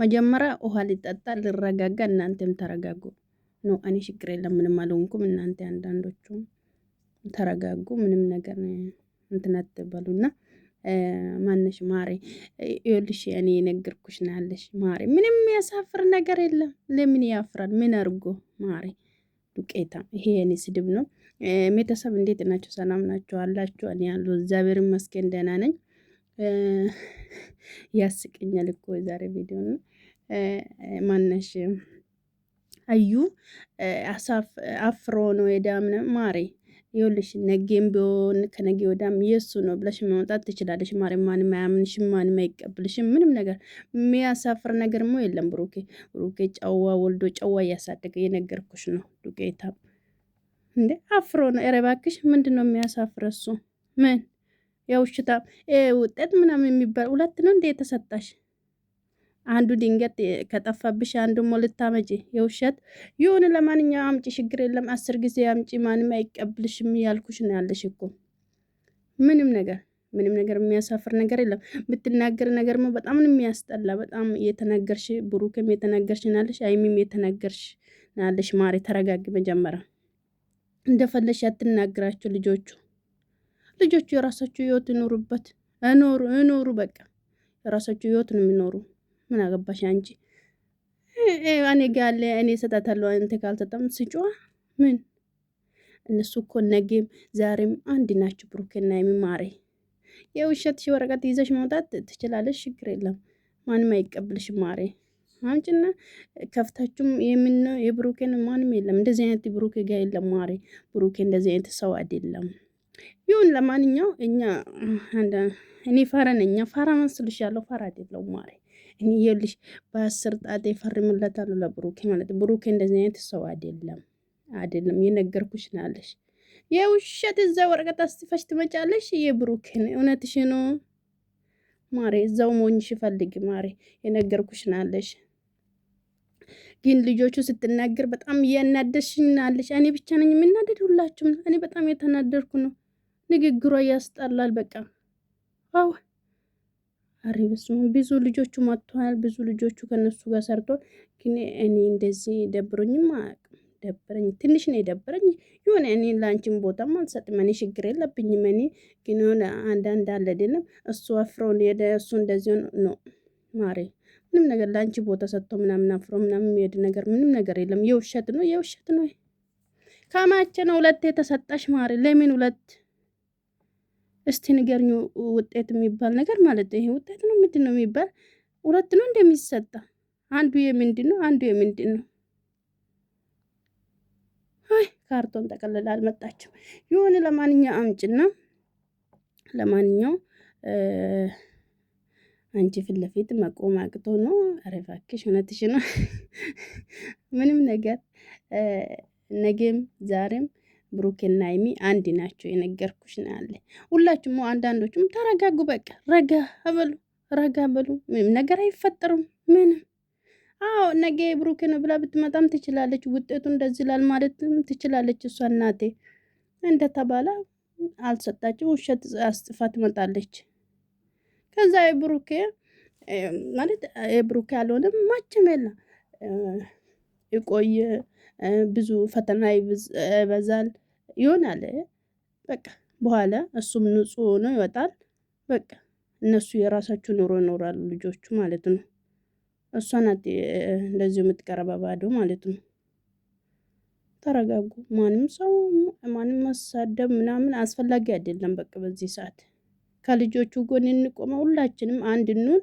መጀመሪያ ውሃ ሊጠጣ ልረጋጋ፣ እናንተም ተረጋጉ። ኖ እኔ ችግር የለም ምንም አልሆንኩም። እናንተ አንዳንዶቹ ተረጋጉ። ምንም ነገር እንትን አትበሉና ማነሽ ማሬ ይኸውልሽ እኔ የነገርኩሽ ነው ያለሽ ማሬ። ምንም የሚያሳፍር ነገር የለም። ለምን ያፍራል? ምን አድርጎ ማሬ ዱቄታ። ይሄ የኔ ስድብ ነው። ቤተሰብ እንዴት ናቸው? ሰላም ናቸው አላችሁ? እኔ ያለው እግዚአብሔር ይመስገን ደህና ነኝ። ያስቀኛል እኮ የዛሬ ቪዲዮ ነው። ማነሽ አዩ አፍሮ ነው የዳምነ ማሬ። ይኸውልሽ ነገም ቢሆን ከነገ ወዳም የሱ ነው ብለሽ መውጣት ትችላለሽ ማሬ። ማንም አያምንሽም፣ ማንም አይቀበልሽም። ምንም ነገር የሚያሳፍር ነገር ሞ የለም። ብሩኬ ጨዋ ወልዶ ጨዋ እያሳደገ የነገርኩሽ ነው። ዱቄታ እንዴ አፍሮ ነው። ኧረ እባክሽ ምንድነው የሚያሳፍር? እሱ ምን የውሽታ ውጤት ምናምን የሚባል ሁለት ነው እንዴ የተሰጣሽ? አንዱ ድንገት ከጠፋብሽ አንዱ ልታመጪ የውሸት ይሁን። ለማንኛውም አምጪ፣ ችግር የለም 10 ጊዜ አምጪ፣ ማንም አይቀብልሽም ያልኩሽ ነው ያለሽ እኮ። ምንም ነገር የሚያሳፍር ነገር የለም። ብትናገር ነገር በጣም ነው የሚያስጠላ። በጣም የተናገርሽ ብሩክም የተናገርሽ ናለሽ፣ አይሚም የተናገርሽ ናለሽ። ማሪ ተረጋጊ። መጀመሪያ እንደፈለሽ ያትናገራችሁ ልጆቹ የራሳችሁ ህይወት ይኖሩበት፣ እኖሩ በቃ የራሳችሁ ህይወት ነው የሚኖሩ። ምን አገባሽ አንቺ? እኔ ጋለ እኔ ሰጣታለሁ፣ አንተ ካልሰጠም ስጫዋ ምን? እነሱ እኮ ነገም ዛሬም አንድ ናቸው። ብሩክና የሚማሬ የውሸትሽ ወረቀት ይዘሽ መውጣት ትችላለሽ፣ ችግር የለም። ማንም አይቀበልሽ ማሬ። አንቺና ከፍታችሁም የምን የብሩክን ማንም የለም። እንደዚህ አይነት ብሩክ ጋር የለም ማሬ። ብሩክ እንደዚህ አይነት ሰው አይደለም። ይሁን ለማንኛው እኔ ፋራ ነኝ። ፋራ መስልሻለሁ? ፋራ አይደለሁም ማሬ። እኔ ይኸውልሽ በ10 ጣቴ ፈርምለታለሁ ለብሩኬ ማለት። ብሩኬ እንደዚህ አይነት ሰው አይደለም። የነገርኩሽ ናለሽ። የውሸት እዛ ወረቀት አስጥፈሽ ትመጫለሽ። የብሩኬን እውነትሽ ነው ማሬ። እዛው ሞኝሽ ፈልጊ ማሬ። የነገርኩሽ ናለሽ። ግን ልጆቹ ስትናገር በጣም እያናደድሽኝ ናለሽ። እኔ ብቻ ነኝ የምናደድ? ሁላችሁም። እኔ በጣም የተናደድኩ ነው። ንግግሯ ያስጠላል በቃ። አዎ አሪ በስመ ብዙ ልጆቹ መጥተዋል። ብዙ ልጆቹ ከነሱ ጋር ሰርቷል። ግን እኔ እንደዚህ ደብሮኝም አያውቅም። ደብረኝ ትንሽ ነው የደብረኝ። የሆነ እኔ ላንቺም ቦታም አልሰጥም። እኔ ችግር የለብኝም። እኔ ግን የሆነ አንዳንድ አለ አይደለም እሱ አፍሮን ሄደ፣ እሱ እንደዚህ ነው ማሬ። ምንም ነገር ላንቺ ቦታ ሰጥቶ ምናምን አፍሮ ምናምን የሚሄድ ነገር ምንም ነገር የለም። የውሸት ነው። ከማቼ ነው ሁለት የተሰጣሽ ማሬ? ለምን ሁለት? እስቲ ንገርኝ። ውጤት የሚባል ነገር ማለት ይሄ ውጤት ነው ምንድን ነው የሚባል? ሁለት ነው እንደሚሰጣ? አንዱ የምንድን ነው? አንዱ የምንድን ነው? አይ ካርቶን ጠቀለል አልመጣችም። ይሁን ለማንኛው አምጭና ለማንኛው አንቺ ፊት ለፊት መቆም አቅቶ ነው። ኧረ እባክሽ እውነትሽ ነው። ምንም ነገር ነገም ዛሬም ብሩክና ሀይሚ አንድ ናቸው። የነገርኩሽ ነው ያለ። ሁላችሁም አንዳንዶቹም ተረጋጉ፣ በቃ ረጋ በሉ። ምንም ነገር አይፈጠርም። ምንም አዎ ነገ ብሩክ ነው ብላ ብትመጣም ትችላለች። ውጤቱ እንደዚህ ላል ማለትም ትችላለች። እሷ እናቴ እንደተባለ አልሰጣችም። ውሸት አስጥፋ ትመጣለች። ከዛ የብሩክ ማለት የብሩክ ያልሆነም ማችም የለም። ይቆይ ብዙ ፈተና ይበዛል ይሆናል። በቃ በኋላ እሱም ንጹህ ሆኖ ይወጣል። በቃ እነሱ የራሳቸው ኑሮ ይኖራሉ ልጆቹ ማለት ነው። እሷ ናት እንደዚሁ የምትቀረበባዶ ማለት ነው። ተረጋጉ። ማንም መሳደብ ምናምን አስፈላጊ አይደለም። በቃ በዚህ ሰዓት ከልጆቹ ጎን እንቆመ፣ ሁላችንም አንድ እንሁን።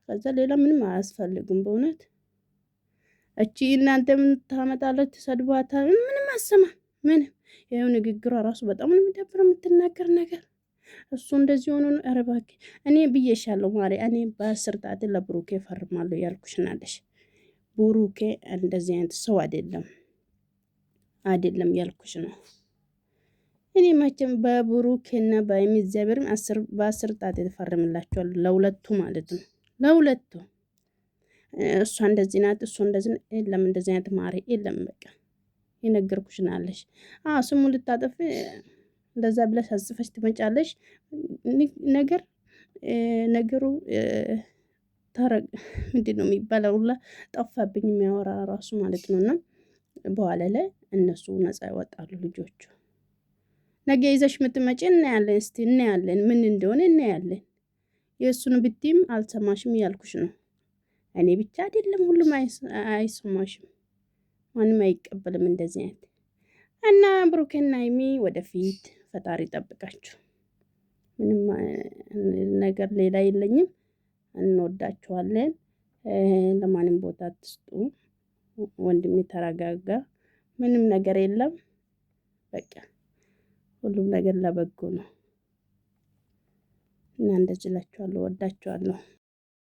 ከዛ ሌላ ምንም አያስፈልግም በእውነት። እቺ እናንተ ምን ታመጣለች? ተሰድቧታል። ምንም አሰማ ምንም። ይኸው ንግግሯ ራሱ በጣም ነው የሚደብረው የምትናገር ነገር። እሱ እንደዚህ ሆኖ ነው። ኧረ እባክህ እኔ ብዬሻለሁ ማሪ። እኔ በ10 ጣት ለብሩኬ ፈርማለሁ ያልኩሽ ናለሽ። ብሩኬ እንደዚህ አይነት ሰው አይደለም ያልኩሽ ነው። እኔ መቼም በብሩኬና በሀይሚ እግዚአብሔርን በ10 ጣት የተፈርምላቸዋል ለሁለቱ ማለት ነው። ለሁለቱ እሷ እንደዚህ ናት፣ እሱ እንደዚህ የለም። እንደዚህ አይነት ማሪ የለም። በቃ የነገርኩሽ ናለሽ። ስሙ ልታጠፍ እንደዛ ብለሽ አጽፈሽ ትመጫለሽ። ነገሩ ታረቅ ምንድን ነው የሚባለው ሁላ ጠፋብኝ፣ የሚያወራ ራሱ ማለት ነው። እና በኋላ ላይ እነሱ ነፃ ይወጣሉ ልጆቹ። ነገ ይዘሽ ምትመጪ እናያለን፣ እስቲ እናያለን፣ ምን እንደሆነ እናያለን። የእሱን ብትይም አልሰማሽም እያልኩሽ ነው። እኔ ብቻ አይደለም ሁሉም አይሰማሽም፣ ማንም አይቀበልም እንደዚህ አይነት እና ብሩክና ሀይሚ ወደፊት ፈጣሪ ጠብቃችሁ። ምንም ነገር ሌላ የለኝም። እንወዳችኋለን። ለማንም ቦታ አትስጡ። ወንድሜ ተረጋጋ። ምንም ነገር የለም። በቃ ሁሉም ነገር ለበጎ ነው እና እንደዚህ እላችኋለሁ። ወዳችኋለሁ።